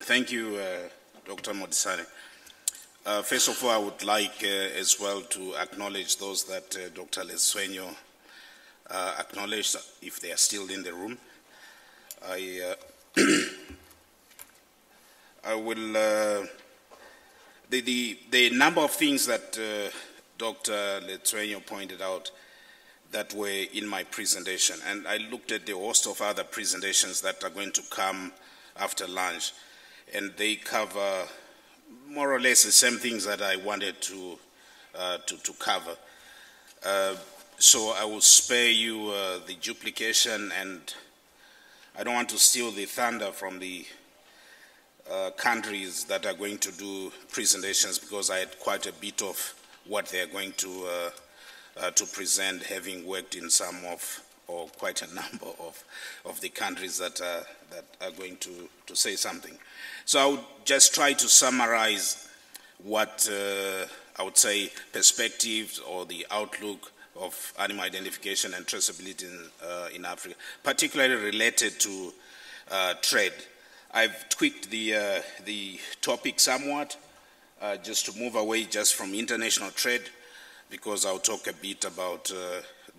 Thank you, Dr. Modisane. First of all, I would like as well to acknowledge those that Dr. Leswenyo acknowledged, if they are still in the room. I will, the number of things that Dr. Leswenyo pointed out that were in my presentation, and I looked at the host of other presentations that are going to come after lunch, and they cover more or less the same things that I wanted to cover. So I will spare you the duplication, and I don't want to steal the thunder from the countries that are going to do presentations, because I had quite a bit of what they are going to present, having worked in some of, or quite a number of the countries that are going to say something. So I would just try to summarize what I would say perspectives or the outlook of animal identification and traceability in Africa, particularly related to trade. I've tweaked the topic somewhat just to move away just from international trade, because I'll talk a bit about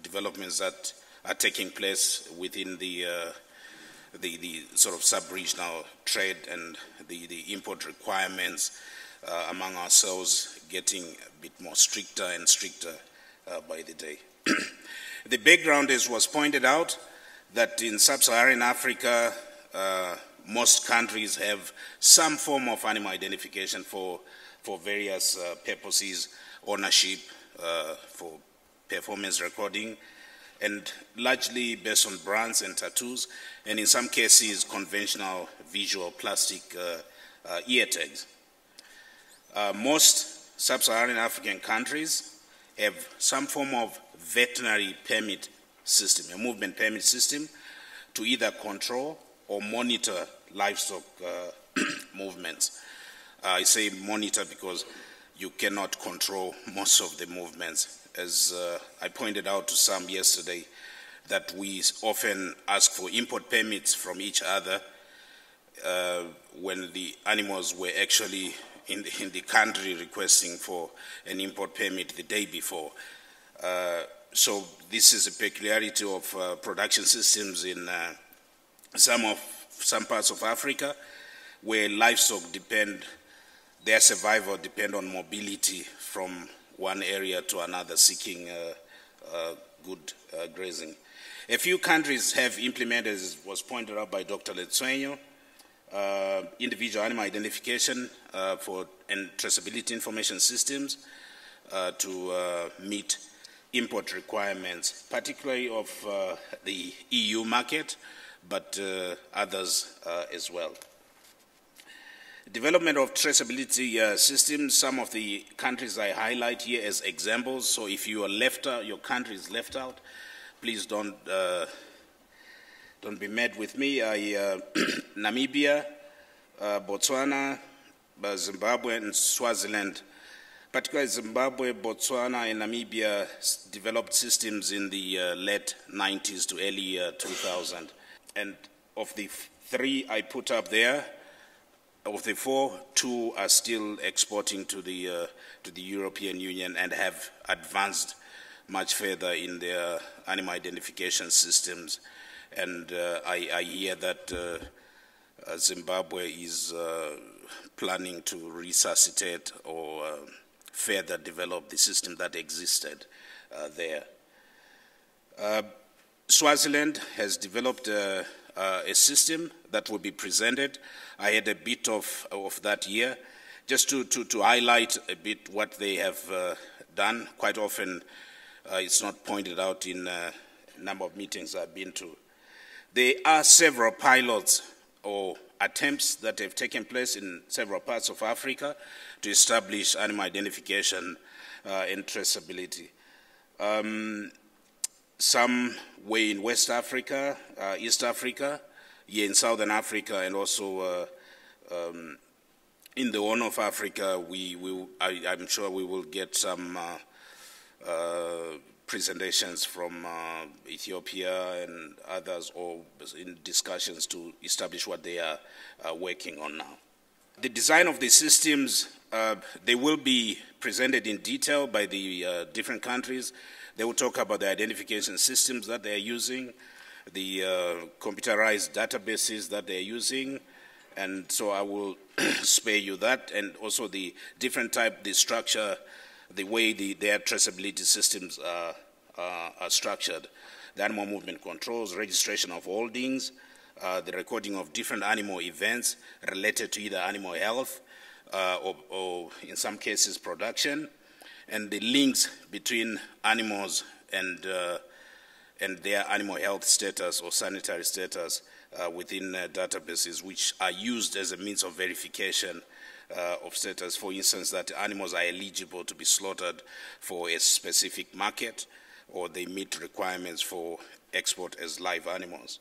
developments that are taking place within the sort of sub-regional trade and the import requirements among ourselves getting a bit more stricter and stricter by the day. The background, as was pointed out, that in sub-Saharan Africa, most countries have some form of animal identification for various purposes, ownership, for performance recording, and largely based on brands and tattoos, and in some cases conventional visual plastic ear tags. Most sub-Saharan African countries have some form of veterinary permit system, a movement permit system, to either control or monitor livestock movements. I say monitor because you cannot control most of the movements. As I pointed out to some yesterday, that we often ask for import permits from each other when the animals were actually in the country requesting for an import permit the day before. So this is a peculiarity of production systems in some parts of Africa, where livestock their survival depend on mobility from one area to another, seeking good grazing. A few countries have implemented, as was pointed out by Dr. Leswenyo, individual animal identification and traceability information systems to meet import requirements, particularly of the EU market, but others as well. Development of traceability systems, some of the countries I highlight here as examples. So if you are left out, your country is left out, please don't be mad with me. Namibia, Botswana, Zimbabwe, and Swaziland. Particularly Zimbabwe, Botswana, and Namibia developed systems in the late 90s to early 2000. And of the three I put up there, of the four, two are still exporting to the European Union and have advanced much further in their animal identification systems. And I hear that Zimbabwe is planning to resuscitate or further develop the system that existed there. Swaziland has developed a system that will be presented. I had a bit of that here, just to highlight a bit what they have done. Quite often it's not pointed out in a number of meetings I've been to. There are several pilots or attempts that have taken place in several parts of Africa to establish animal identification and traceability. Some were in West Africa, East Africa, here in Southern Africa, and also in the Horn of Africa. I'm sure we will get some presentations from Ethiopia and others, or in discussions to establish what they are working on now. The design of the systems, they will be presented in detail by the different countries. They will talk about the identification systems that they're using, the computerized databases that they're using, and so I will spare you that, and also the different type, the structure, the way their traceability systems are structured. The animal movement controls, registration of holdings, the recording of different animal events related to either animal health or in some cases production, and the links between animals and their animal health status or sanitary status within databases, which are used as a means of verification of status. For instance, that animals are eligible to be slaughtered for a specific market, or they meet requirements for export as live animals.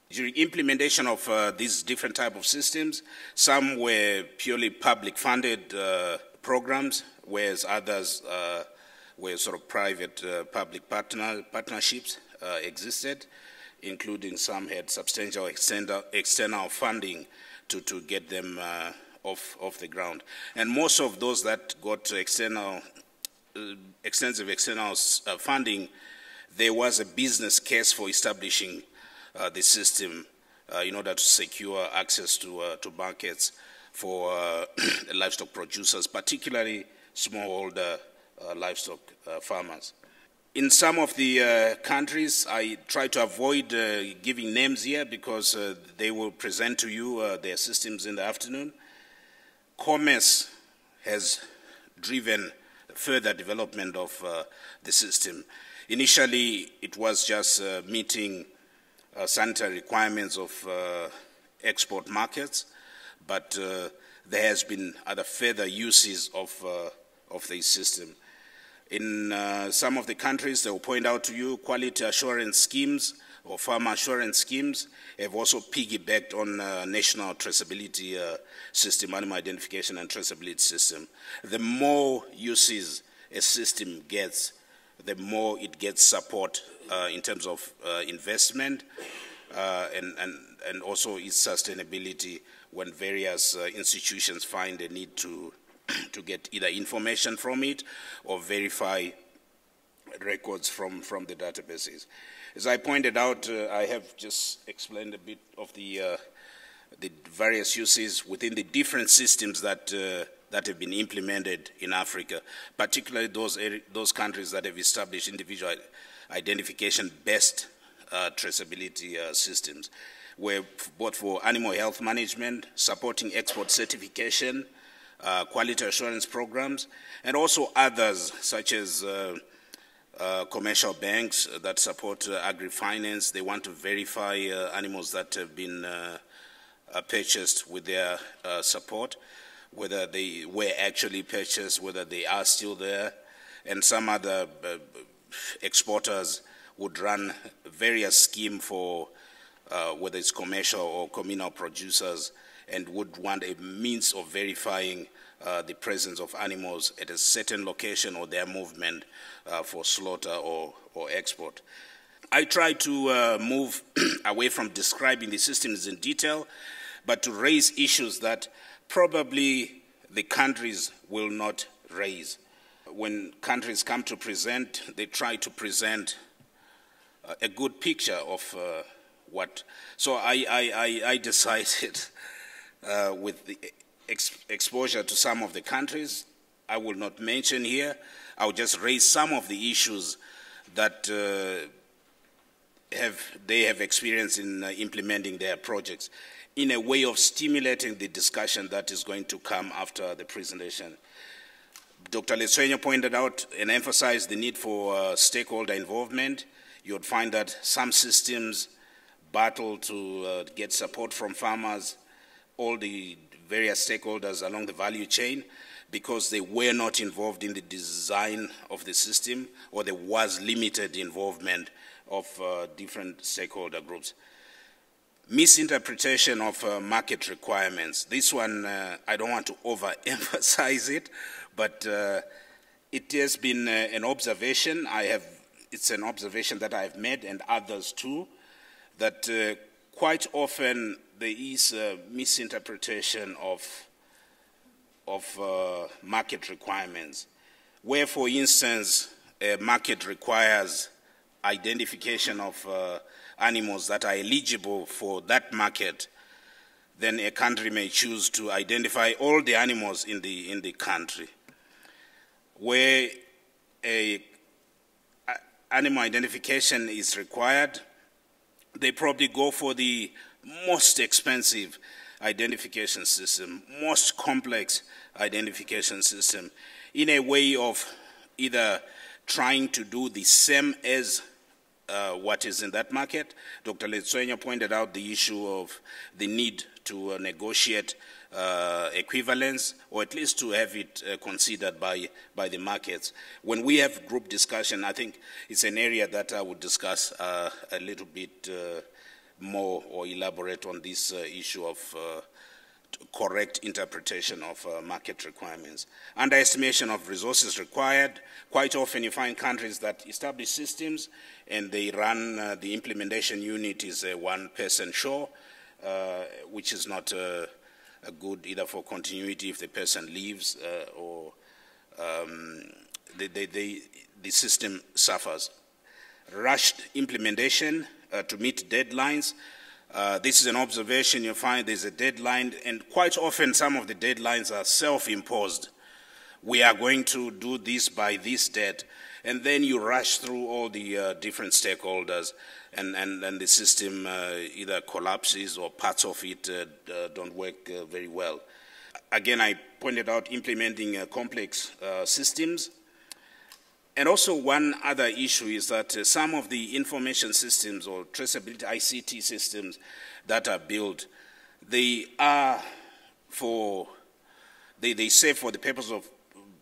During implementation of these different type of systems, some were purely public-funded programs, whereas others were sort of private public partnerships existed, including some had substantial external funding to get them off the ground. And most of those that got extensive external funding, there was a business case for establishing the system in order to secure access to markets for livestock producers, particularly smallholder livestock farmers. In some of the countries, I try to avoid giving names here because they will present to you their systems in the afternoon. Commerce has driven further development of the system. Initially, it was just meeting sanitary requirements of export markets, but there has been other further uses of the system. In some of the countries, they will point out to you quality assurance schemes or farmer assurance schemes have also piggybacked on national traceability system, animal identification and traceability system. The more uses a system gets, the more it gets support in terms of investment and also its sustainability when various institutions find a need to get either information from it or verify records from the databases. As I pointed out, I have just explained a bit of the various uses within the different systems that have been implemented in Africa, particularly those countries that have established individual identification-based traceability systems, where both for animal health management, supporting export certification, quality assurance programs, and also others such as commercial banks that support agri-finance. They want to verify animals that have been purchased with their support, whether they were actually purchased, whether they are still there, and some other exporters would run various schemes for whether it's commercial or communal producers, and would want a means of verifying the presence of animals at a certain location or their movement for slaughter or export. I try to move away from describing the systems in detail, but to raise issues that probably the countries will not raise. When countries come to present, they try to present a good picture of what. So I decided with the exposure to some of the countries, I will not mention here, I will just raise some of the issues that they have experienced in implementing their projects in a way of stimulating the discussion that is going to come after the presentation. Dr. Leswenyo pointed out and emphasized the need for stakeholder involvement. You would find that some systems battle to get support from farmers, all the various stakeholders along the value chain, because they were not involved in the design of the system, or there was limited involvement of different stakeholder groups. Misinterpretation of market requirements. This one, I don't want to overemphasize it, but it has been an observation. It's an observation that I've made, and others too, that quite often there is a misinterpretation of market requirements, where, for instance, a market requires identification of animals that are eligible for that market, then a country may choose to identify all the animals in the country. Where animal identification is required, they probably go for the most expensive identification system, most complex identification system, in a way of either trying to do the same as what is in that market. Dr. Letswenya pointed out the issue of the need to negotiate equivalence, or at least to have it considered by the markets. When we have group discussion, I think it's an area that I would discuss a little bit more or elaborate on this issue of correct interpretation of market requirements. Underestimation of resources required. Quite often you find countries that establish systems and they run, the implementation unit is a one-person show, which is not a good either for continuity if the person leaves or the system suffers. Rushed implementation to meet deadlines. This is an observation. You find there's a deadline, and quite often some of the deadlines are self-imposed. We are going to do this by this date, and then you rush through all the different stakeholders, and the system either collapses or parts of it don't work very well. Again, I pointed out implementing complex systems. And also one other issue is that some of the information systems or traceability ICT systems that are built, they are they say for the purpose of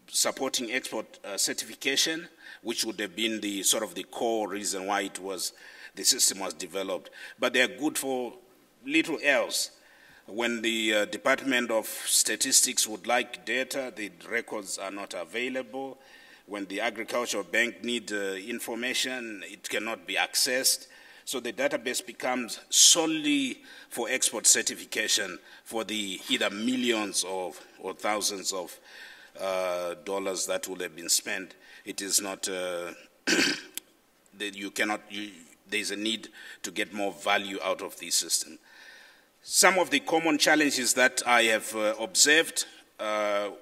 supporting export certification, which would have been the sort of the core reason why the system was developed. But they are good for little else. When the Department of Statistics would like data, the records are not available. When the Agricultural Bank need information, it cannot be accessed. So the database becomes solely for export certification for the either millions or thousands of dollars that would have been spent. It is not, there's a need to get more value out of the system. Some of the common challenges that I have observed,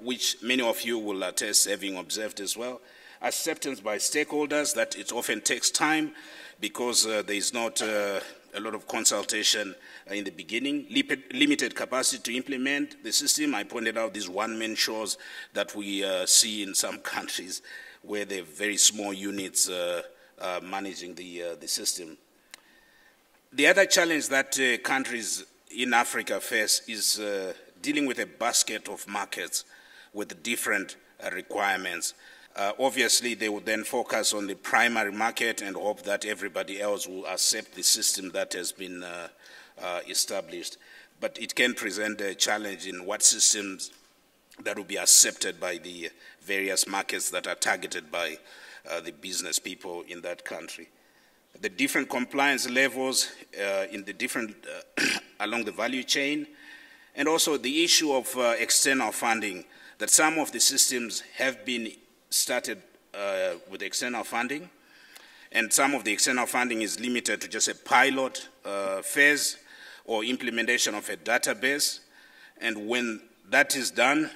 which many of you will attest having observed as well. Acceptance by stakeholders, that it often takes time because there is not a lot of consultation in the beginning. Limited capacity to implement the system. I pointed out these one-man shows that we see in some countries where they have very small units managing the system. The other challenge that countries in Africa face is dealing with a basket of markets with different requirements. Obviously, they would then focus on the primary market and hope that everybody else will accept the system that has been established. But it can present a challenge in what systems that will be accepted by the various markets that are targeted by the business people in that country. The different compliance levels in the different along the value chain. And also the issue of external funding, that some of the systems have been started with external funding, and some of the external funding is limited to just a pilot phase or implementation of a database, and when that is done,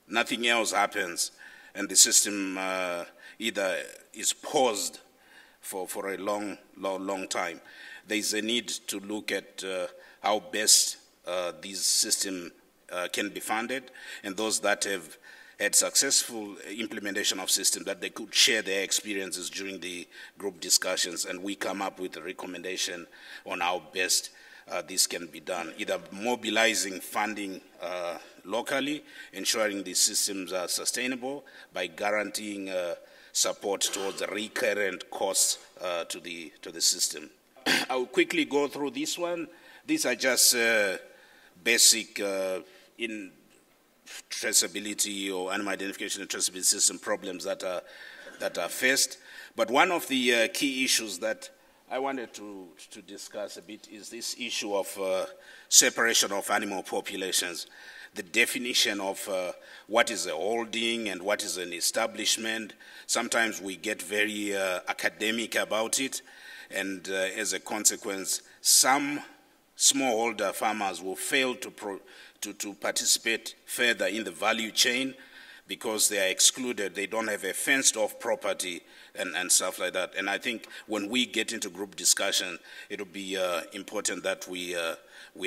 nothing else happens, and the system either is paused for a long time. There is a need to look at how best these systems can be funded, and those that have had successful implementation of systems, that they could share their experiences during the group discussions, and we come up with a recommendation on how best this can be done, either mobilizing funding locally, ensuring these systems are sustainable by guaranteeing support towards the recurrent costs to the system. I will quickly go through this one. These are just basic in traceability or animal identification and traceability system problems that are faced. But one of the key issues that I wanted to discuss a bit is this issue of separation of animal populations. the definition of what is a holding and what is an establishment. Sometimes we get very academic about it, and as a consequence, some smallholder farmers will fail to participate further in the value chain because they are excluded. They don't have a fenced-off property and stuff like that. And I think when we get into group discussion, it will be important that we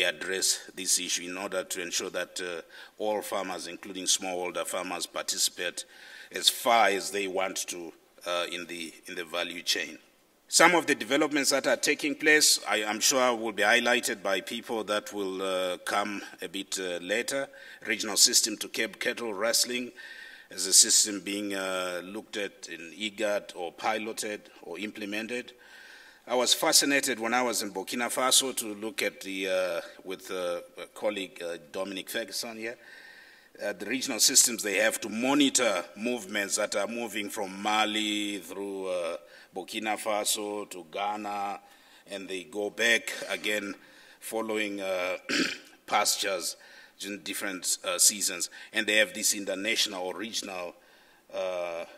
address this issue in order to ensure that all farmers, including smallholder farmers, participate as far as they want to in the value chain. Some of the developments that are taking place, I'm sure will be highlighted by people that will come a bit later. Regional system to curb cattle rustling as a system being looked at in IGAD or piloted or implemented. I was fascinated when I was in Burkina Faso to look at with a colleague Dominic Ferguson here, the regional systems they have to monitor movements that are moving from Mali through Burkina Faso to Ghana, and they go back again following pastures in different seasons. And they have this international or regional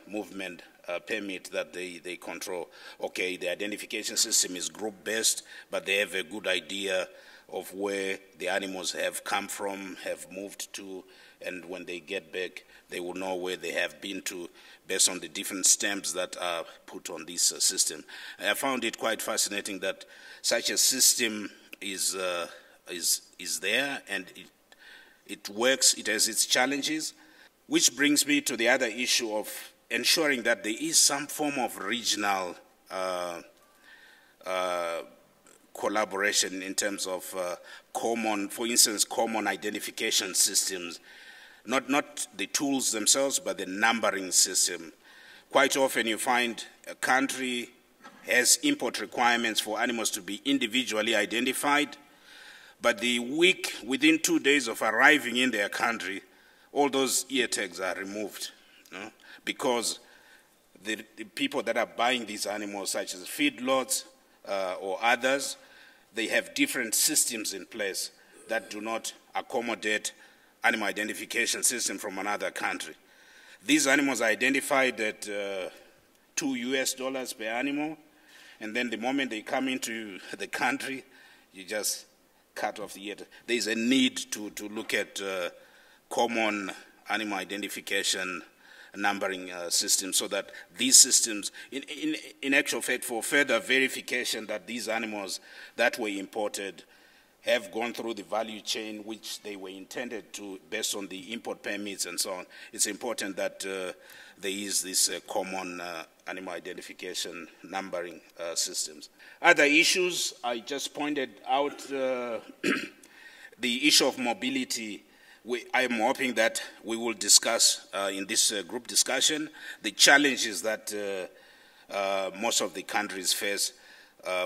movement permit that they control. Okay, the identification system is group-based, but they have a good idea of where the animals have come from, have moved to, and when they get back, they will know where they have been to based on the different stamps that are put on this system. And I found it quite fascinating that such a system is there, and it works. It has its challenges, which brings me to the other issue of ensuring that there is some form of regional collaboration in terms of common, for instance, common identification systems. Not the tools themselves, but the numbering system. Quite often you find a country has import requirements for animals to be individually identified, but within 2 days of arriving in their country, all those ear tags are removed, because the people that are buying these animals, such as feedlots or others, they have different systems in place that do not accommodate animal identification system from another country. These animals are identified at $2 per animal, and then the moment they come into the country, you just cut off the ear. There is a need to look at common animal identification numbering systems, so that these systems, in actual fact, for further verification that these animals that were imported have gone through the value chain which they were intended to based on the import permits and so on, it's important that there is this common animal identification numbering systems. Other issues, I just pointed out the issue of mobility. I am hoping that we will discuss in this group discussion the challenges that most of the countries face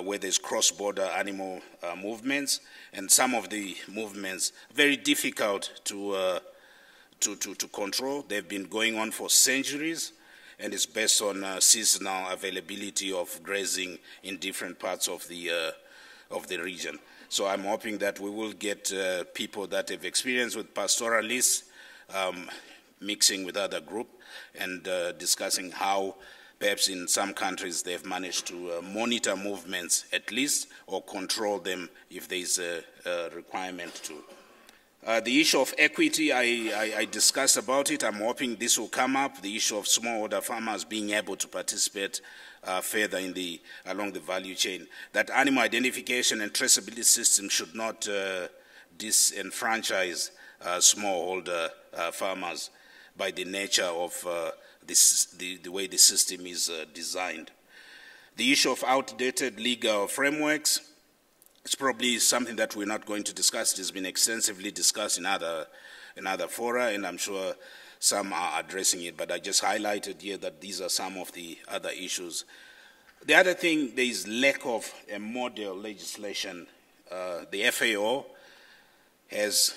where there's cross-border animal movements, and some of the movements very difficult to control. They've been going on for centuries, and it's based on seasonal availability of grazing in different parts of the region. So I'm hoping that we will get people that have experience with pastoralists mixing with other group and discussing how perhaps in some countries they've managed to monitor movements at least, or control them if there's a requirement to. The issue of equity, I discussed about it. I'm hoping this will come up, the issue of smallholder farmers being able to participate further along the value chain. That animal identification and traceability system should not disenfranchise smallholder farmers by the nature of the way the system is designed. The issue of outdated legal frameworks is probably something that we're not going to discuss. It has been extensively discussed in other fora, and I'm sure some are addressing it, but I just highlighted here that these are some of the other issues. The other thing, there is lack of a model legislation. The FAO has,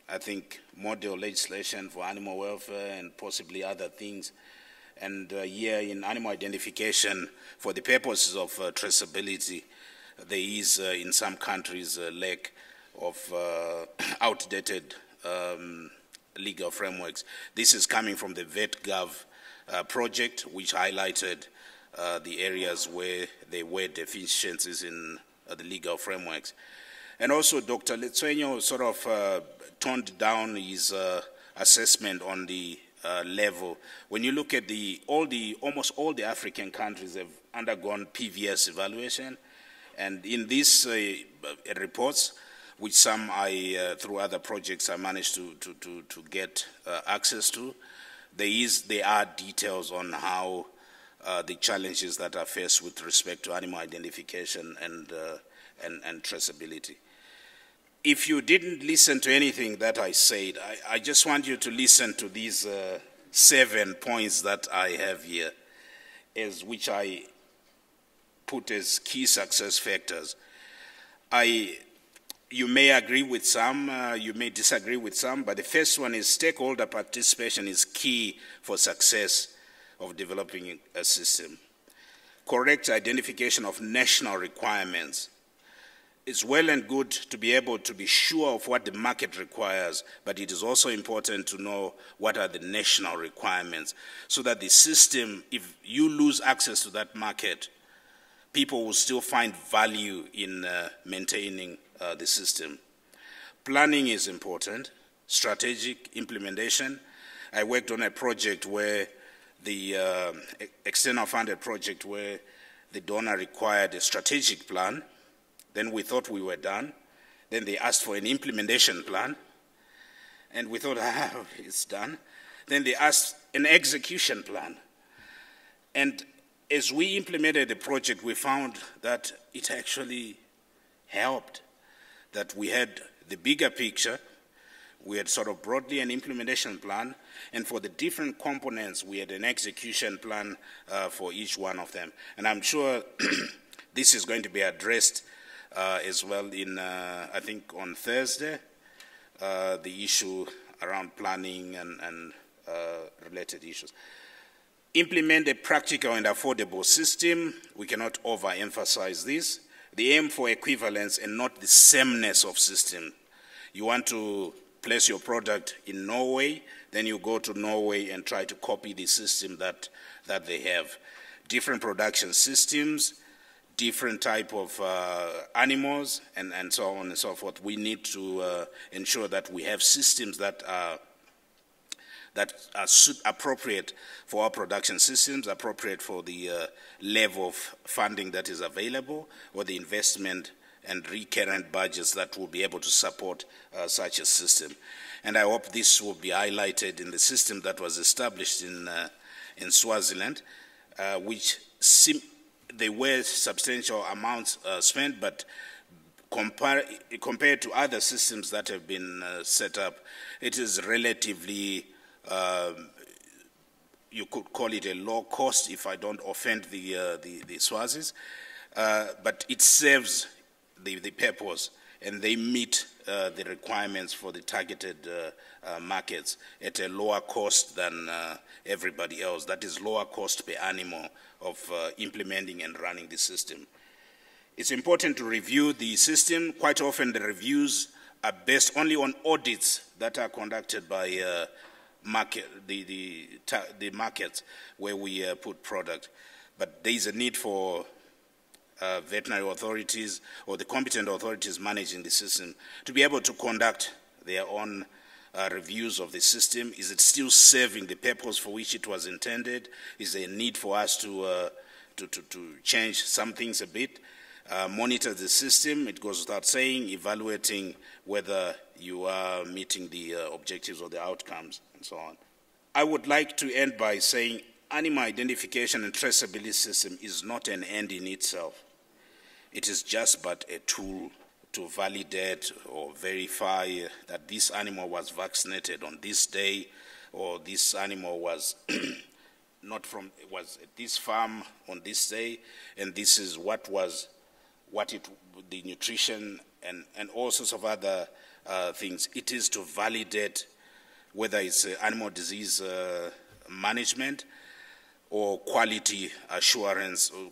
I think, model legislation for animal welfare and possibly other things. And here in animal identification, for the purposes of traceability, there is in some countries a lack of outdated legal frameworks. This is coming from the VetGov project, which highlighted the areas where there were deficiencies in the legal frameworks. And also Dr. Letsuenyo sort of toned down his assessment on the level. When you look at almost all the African countries have undergone PVS evaluation, and in these reports, which some through other projects I managed to get access to, there are details on how the challenges that are faced with respect to animal identification and traceability. If you didn't listen to anything that I said, I just want you to listen to these 7 points that I have here, which I put as key success factors. You may agree with some, you may disagree with some, but the first one is stakeholder participation is key for success of developing a system. Correct identification of national requirements. It's well and good to be able to be sure of what the market requires, but it is also important to know what are the national requirements so that the system, if you lose access to that market, people will still find value in maintaining the system. Planning is important, strategic implementation. I worked on a project where the external funded project where the donor required a strategic plan. Then we thought we were done. Then they asked for an implementation plan. And we thought, it's done. Then they asked an execution plan. And as we implemented the project, we found that it actually helped, that we had the bigger picture. We had sort of broadly an implementation plan, and for the different components, we had an execution plan for each one of them. And I'm sure this is going to be addressed as well in, I think, on Thursday, the issue around planning and related issues. Implement a practical and affordable system. We cannot overemphasize this. The aim for equivalence and not the sameness of system. You want to place your product in Norway, then you go to Norway and try to copy the system that they have. Different production systems, different type of animals, and so on and so forth. We need to ensure that we have systems that are appropriate for our production systems, appropriate for the level of funding that is available, or the investment and recurrent budgets that will be able to support such a system. And I hope this will be highlighted in the system that was established in Swaziland, which there were substantial amounts spent, but compared to other systems that have been set up, it is relatively, you could call it a low cost if I don't offend the Swazis, but it serves the purpose, and they meet the requirements for the targeted markets at a lower cost than everybody else. That is lower cost per animal of implementing and running the system. It's important to review the system. Quite often the reviews are based only on audits that are conducted by the markets where we put product. But there is a need for veterinary authorities or the competent authorities managing the system to be able to conduct their own reviews of the system. Is it still serving the purpose for which it was intended? Is there a need for us to change some things a bit? Monitor the system, it goes without saying, evaluating whether you are meeting the objectives or the outcomes and so on. I would like to end by saying animal identification and traceability system is not an end in itself. It is just but a tool to validate or verify that this animal was vaccinated on this day, or this animal was was at this farm on this day, and this is the nutrition and all sorts of other things. It is to validate whether it's animal disease management or quality assurance, or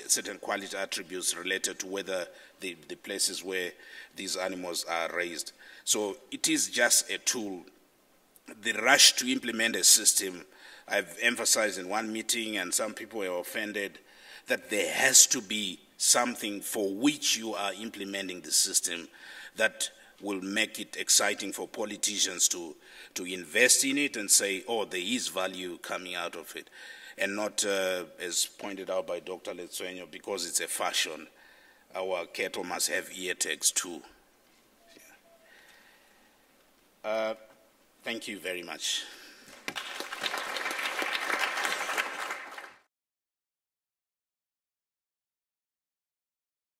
certain quality attributes related to whether the places where these animals are raised. So it is just a tool. The rush to implement a system, I've emphasized in one meeting, and some people were offended, that there has to be something for which you are implementing the system that will make it exciting for politicians to invest in it and say, oh, there is value coming out of it. And not, as pointed out by Dr. Letsuenyo, because it's a fashion. Our cattle must have ear tags too. Yeah. Thank you very much.